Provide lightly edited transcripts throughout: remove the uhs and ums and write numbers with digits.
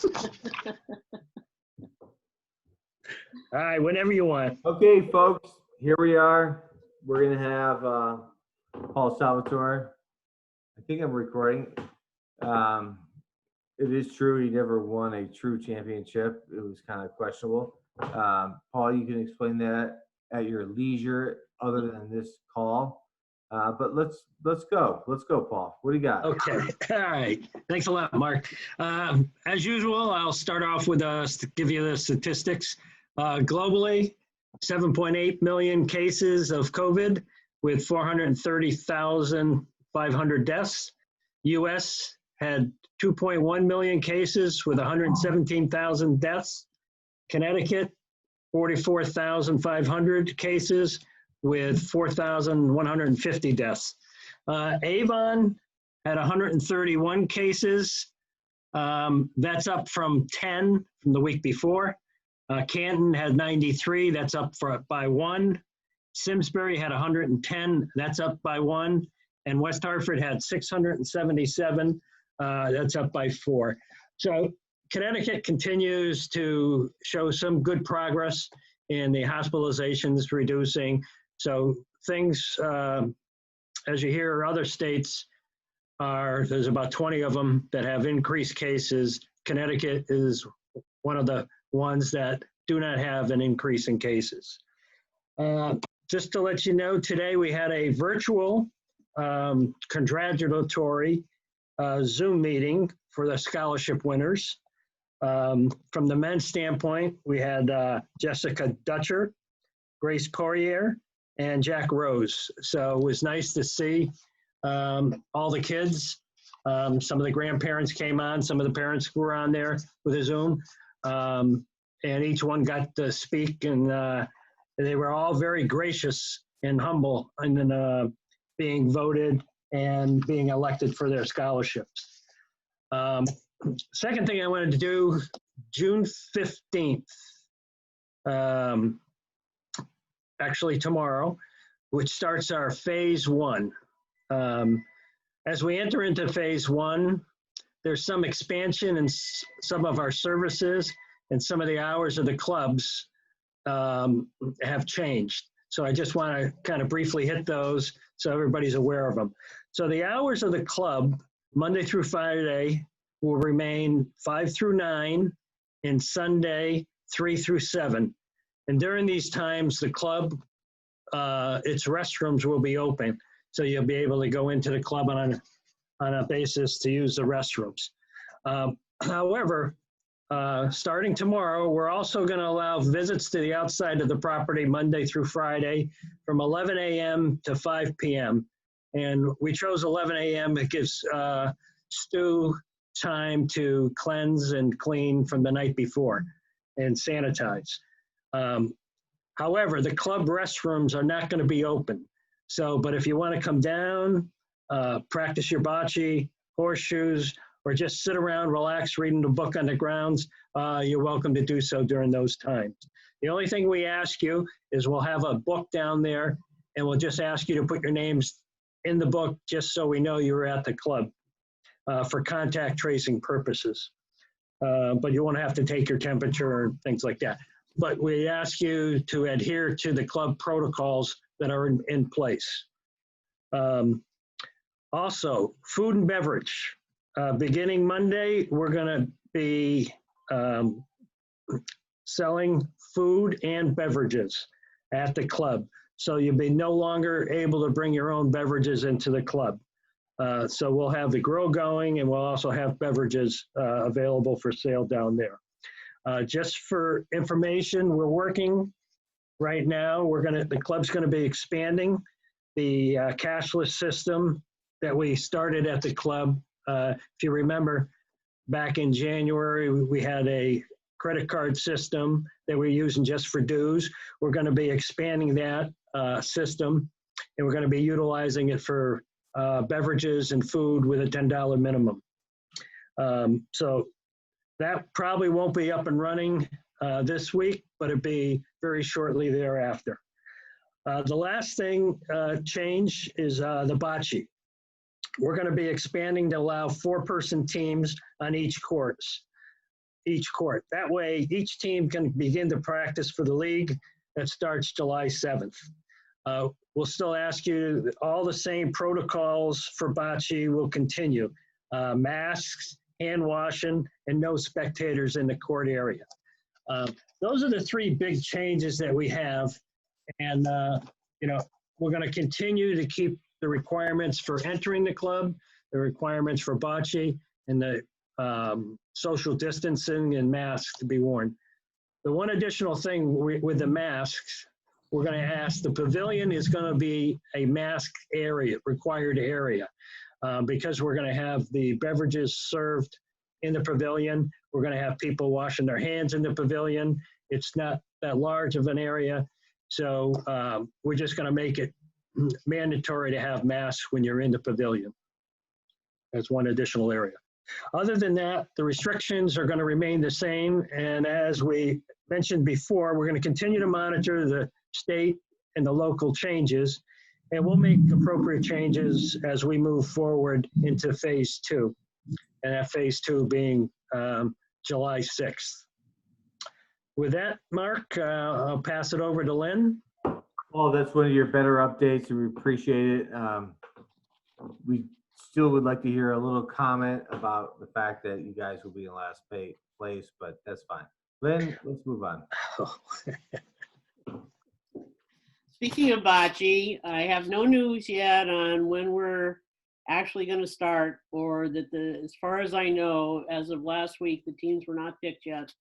All right, whenever you want. Okay, folks, here we are. We're going to have Paul Salvatore. I think I'm recording. It is true he never won a true championship. It was kind of questionable. Paul, you can explain that at your leisure other than this call. But let's go. Let's go, Paul. What do you got? Okay. All right. Thanks a lot, Mark. As usual, I'll start off with give you the statistics. Globally, 7.8 million cases of COVID with 430,500 deaths. U.S. had 2.1 million cases with 117,000 deaths. Connecticut, 44,500 cases with 4,150 deaths. Avon had 131 cases. That's up from 10 from the week before. Canton had 93. That's up by 1. Simsbury had 110. That's up by 1. And West Hartford had 677. That's up by 4. So Connecticut continues to show some good progress in the hospitalizations reducing. So things, as you hear, other states there's about 20 of them that have increased cases. Connecticut is one of the ones that do not have an increase in cases. Just to let you know, today we had a virtual congratulatory Zoom meeting for the scholarship winners. From the men's standpoint, we had Jessica Dutcher, Grace Corrier, and Jack Rose. So it was nice to see all the kids. Some of the grandparents came on, some of the parents were on there with a Zoom, and each one got to speak, and they were all very gracious and humble in being voted and being elected for their scholarships. Second thing I wanted to do, June 15th, actually tomorrow, which starts our phase 1. As we enter into phase 1, there's some expansion in some of our services, and some of the hours of the clubs have changed. So I just want to kind of briefly hit those so everybody's aware of them. So the hours of the club, Monday through Friday, will remain 5 through 9, and Sunday 3 through 7. And during these times, the club, its restrooms will be open. So you'll be able to go into the club on a basis to use the restrooms. However, starting tomorrow, we're also going to allow visits to the outside of the property Monday through Friday from 11 a.m. to 5 p.m. And we chose 11 a.m. It gives Stu time to cleanse and clean from the night before and sanitize. However, the club restrooms are not going to be open. So, but if you want to come down, practice your bocce, horseshoes, or just sit around, relax, reading the book on the grounds, you're welcome to do so during those times. The only thing we ask you is we'll have a book down there, and we'll just ask you to put your names in the book just so we know you were at the club for contact tracing purposes. But you won't have to take your temperature and things like that. But we ask you to adhere to the club protocols that are in place. Also, food and beverage. Beginning Monday, we're going to be selling food and beverages at the club. So you'll be no longer able to bring your own beverages into the club. So we'll have the grill going, and we'll also have beverages available for sale down there. Just for information, we're working right now. The club's going to be expanding the cashless system that we started at the club. If you remember, back in January, we had a credit card system that we're using just for dues. We're going to be expanding that system, and we're going to be utilizing it for beverages and food with a $10 minimum. So that probably won't be up and running this week, but it'll be very shortly thereafter. The last thing change is the bocce. We're going to be expanding to allow 4-person teams on each course. each court. That way, each team can begin to practice for the league that starts July 7th. We'll still ask you, all the same protocols for bocce will continue. Masks, hand washing, and no spectators in the court area. Those are the three big changes that we have. And, we're going to continue to keep the requirements for entering the club, the requirements for bocce, and the social distancing and masks to be worn. The one additional thing with the masks, we're going to ask, the pavilion is going to be a mask area, required area, because we're going to have the beverages served in the pavilion. We're going to have people washing their hands in the pavilion. It's not that large of an area. So we're just going to make it mandatory to have masks when you're in the pavilion. That's one additional area. Other than that, the restrictions are going to remain the same. And as we mentioned before, we're going to continue to monitor the state and the local changes, and we'll make appropriate changes as we move forward into phase 2. And that phase 2 being July 6th. With that, Mark, I'll pass it over to Lynn. Well, that's one of your better updates, and we appreciate it. We still would like to hear a little comment about the fact that you guys will be in last place, but that's fine. Lynn, let's move on. Speaking of bocce, I have no news yet on when we're actually going to start, or that as far as I know, as of last week, the teams were not picked yet.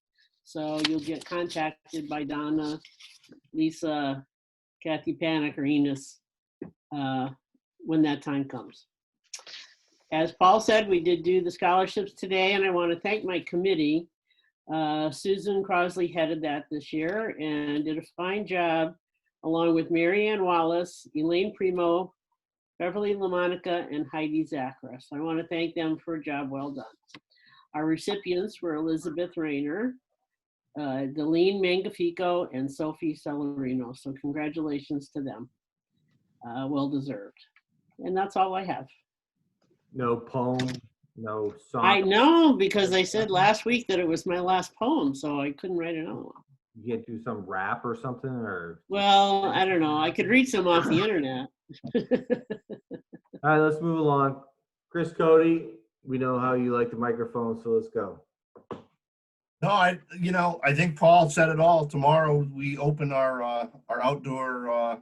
So you'll get contacted by Donna, Lisa, Kathy Panic, or Enos when that time comes. As Paul said, we did do the scholarships today, and I want to thank my committee. Susan Crosley headed that this year and did a fine job, along with Marianne Wallace, Elaine Primo, Beverly LaMonica, and Heidi Zachris. I want to thank them for a job well done. Our recipients were Elizabeth Rayner, Delene Mangafico, and Sophie Celerino. So congratulations to them. Well deserved. And that's all I have. No poem, no song. I know, because I said last week that it was my last poem, so I couldn't write another one. You can't do some rap or something, or? Well, I don't know. I could read some off the internet. All right, let's move along. Chris Cody, we know how you like the microphone, so let's go. No, I think Paul said it all. Tomorrow we open our outdoor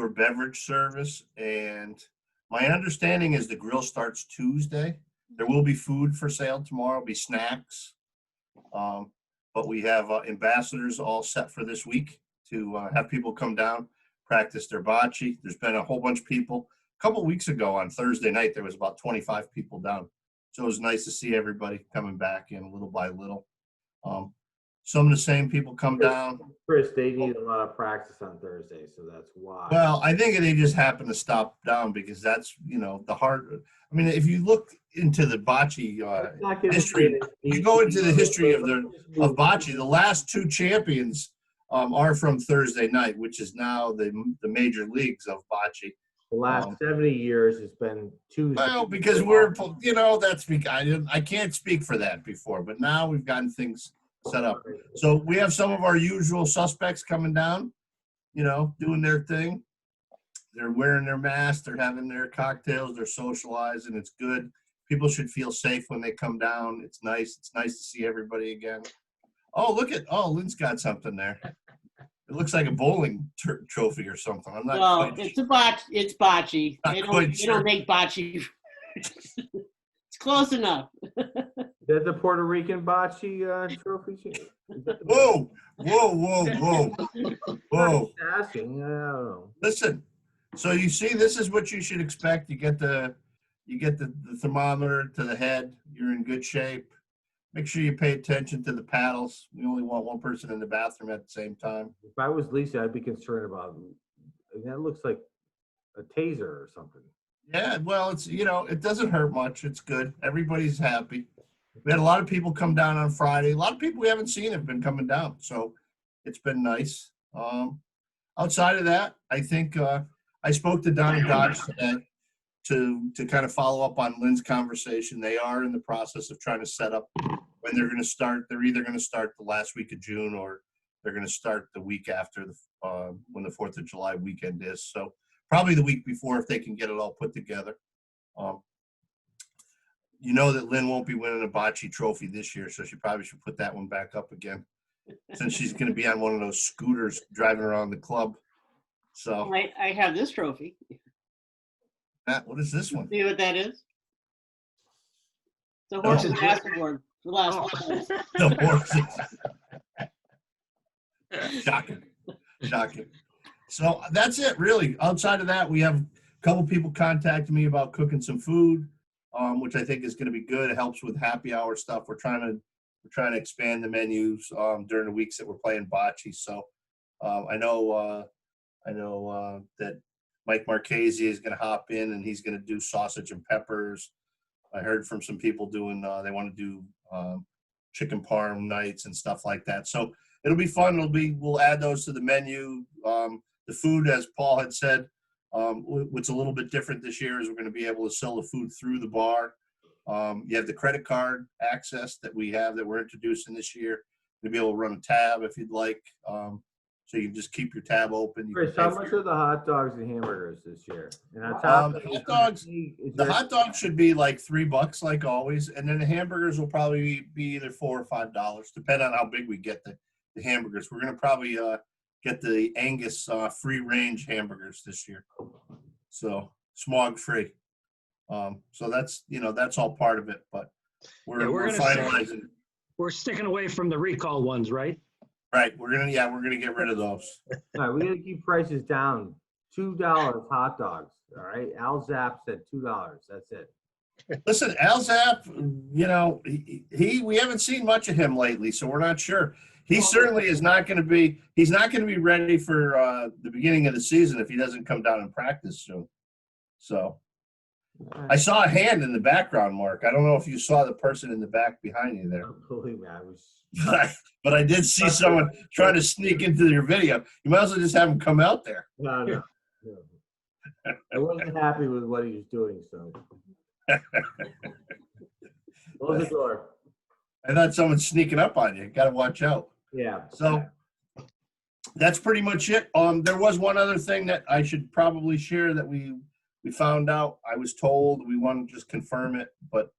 beverage service, and my understanding is the grill starts Tuesday. There will be food for sale tomorrow, be snacks, but we have ambassadors all set for this week to have people come down, practice their bocce. There's been a whole bunch of people. A couple weeks ago on Thursday night, there was about 25 people down. So it was nice to see everybody coming back in little by little. Some of the same people come down. Chris, they need a lot of practice on Thursday, so that's why. Well, I think they just happen to stop down because that's, the hard. I mean, if you look into the bocce history, you go into the history of bocce. The last two champions are from Thursday night, which is now the major leagues of bocce. The last 70 years has been Tuesday. Well, because I can't speak for that before, but now we've gotten things set up. So we have some of our usual suspects coming down, doing their thing. They're wearing their masks, they're having their cocktails, they're socializing. It's good. People should feel safe when they come down. It's nice. It's nice to see everybody again. Oh, Lynn's got something there. It looks like a bowling trophy or something. I'm not. Well, it's bocce. They don't make bocce. It's close enough. Is that the Puerto Rican bocce trophy? Whoa. Asking, I don't know. Listen, so you see, this is what you should expect. You get the thermometer to the head. You're in good shape. Make sure you pay attention to the paddles. We only want one person in the bathroom at the same time. If I was Lisa, I'd be concerned about that. Looks like a taser or something. Yeah, well, it's it doesn't hurt much. It's good. Everybody's happy. We had a lot of people come down on Friday. A lot of people we haven't seen have been coming down, so it's been nice. Outside of that, I think I spoke to Don and Dodge today to kind of follow up on Lynn's conversation. They are in the process of trying to set up when they're going to start. They're either going to start the last week of June or they're going to start the week after when the 4th of July weekend is. So probably the week before if they can get it all put together. You know that Lynn won't be winning a bocce trophy this year, so she probably should put that one back up again since she's going to be on one of those scooters driving around the club. So, I have this trophy. Matt, what is this one? See what that is? The No, horse it's a masterboard. The last Oh. one. The horses. Shocking. Shocking. So that's it, really. Outside of that, we have a couple people contacting me about cooking some food, which I think is going to be good. It helps with happy hour stuff. We're trying to expand the menus during the weeks that we're playing bocce. So I know that Mike Marchese is going to hop in and he's going to do sausage and peppers. I heard from some people doing they want to do chicken parm nights and stuff like that. So it'll be fun. We'll add those to the menu. The food, as Paul had said, what's a little bit different this year is we're going to be able to sell the food through the bar. You have the credit card access that we're introducing this year. You'll be able to run a tab if you'd like. So you can just keep your tab open. You Chris, can how pay for much your- are the hot dogs and hamburgers this year? And on top Hot of it, dogs- is The there- hot dogs should be like $3 like always, and then the hamburgers will probably be either $4 or $5, depending on how big we get the hamburgers. We're gonna probably get the Angus free range hamburgers this year, so smog free. So that's all part of it, but Yeah, we're we're gonna finalizing. We're sticking away from the recall ones, right? Right, we're gonna get rid of those. All right, we gotta keep prices down. $2 hot dogs. All right. Al Zapp said $2. That's it. Listen, Al Zapp, we haven't seen much of him lately, so we're not sure. He certainly is not going to be. He's not going to be ready for the beginning of the season if he doesn't come down and practice soon. So I saw a hand in the background, Mark. I don't know if you saw the person in the back behind you there, Believe me, I was. but I did see someone trying to sneak into your video. You might as well just have him come out there. No. I wasn't happy with what he was doing, so. Close the door. I thought someone's sneaking up on you. Got to watch out. Yeah. So that's pretty much it. There was one other thing that I should probably share that we found out. I was told, we want to just confirm it, but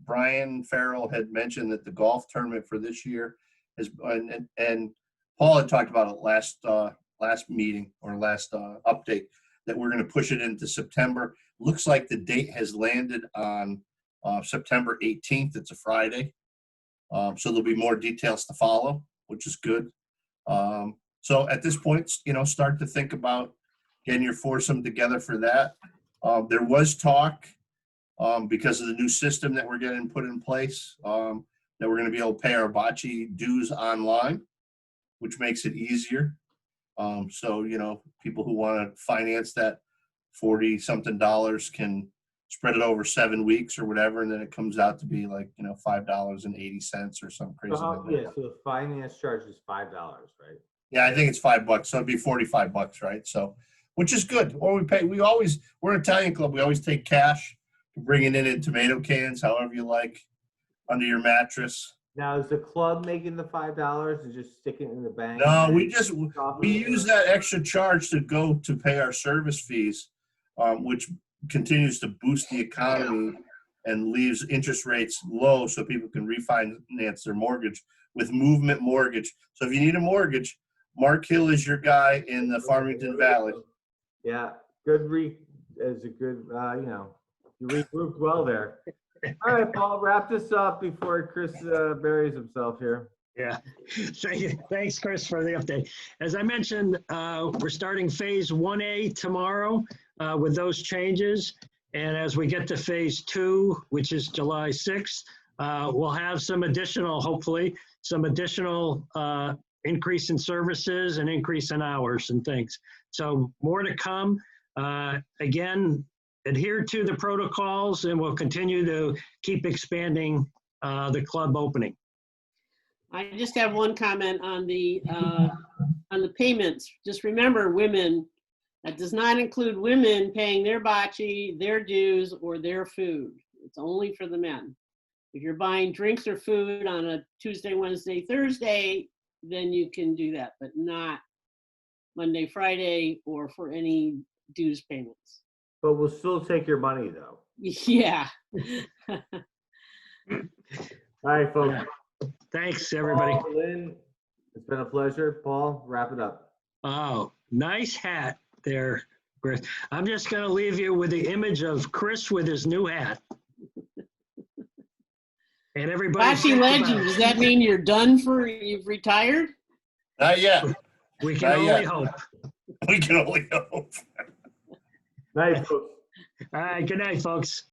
Brian Farrell had mentioned that the golf tournament for this year is, and Paul had talked about it last meeting or last update, that we're going to push it into September. Looks like the date has landed on September 18th. It's a Friday. So there'll be more details to follow, which is good. So at this point, start to think about getting your foursome together for that. There was talk because of the new system that we're getting put in place that we're going to be able to pay our bocce dues online, which makes it easier. So, people who want to finance that $40-something can spread it over 7 weeks or whatever, and then it comes out to be like, $5.80 or some crazy number. Yeah, so the finance charge is $5, right? Yeah, I think it's $5, so it'd be $45, right? So, which is good. Or we're an Italian club. We always take cash, bring it in tomato cans, however you like, under your mattress. Now, is the club making the $5 and just sticking it in the bank? No, we use that extra charge to pay our service fees, which continues to boost the economy and leaves interest rates low so people can refinance their mortgage with Movement Mortgage. So if you need a mortgage, Mark Hill is your guy in the Farmington Valley. Yeah, you regrouped well there. All right, Paul, wrap this up before Chris buries himself here. Yeah. Thanks, Chris, for the update. As I mentioned, we're starting phase 1A tomorrow with those changes. And as we get to phase 2, which is July 6th, we'll have hopefully, some additional increase in services and increase in hours and things. So more to come. Again, adhere to the protocols, and we'll continue to keep expanding the club opening. I just have one comment on the payments. Just remember, women, that does not include women paying their bocce, their dues, or their food. It's only for the men. If you're buying drinks or food on a Tuesday, Wednesday, Thursday, then you can do that, but not Monday, Friday, or for any dues payments. But we'll still take your money though. Yeah. All right, folks. Thanks, everybody. Paul, Lynn, it's been a pleasure. Paul, wrap it up. Oh, nice hat there, Chris. I'm just going to leave you with the image of Chris with his new hat. And everybody. Bocce legend, does that mean you're done you've retired? Not yet. We can Not only yet. hope. We can only hope. Night, folks. All right, good night, folks.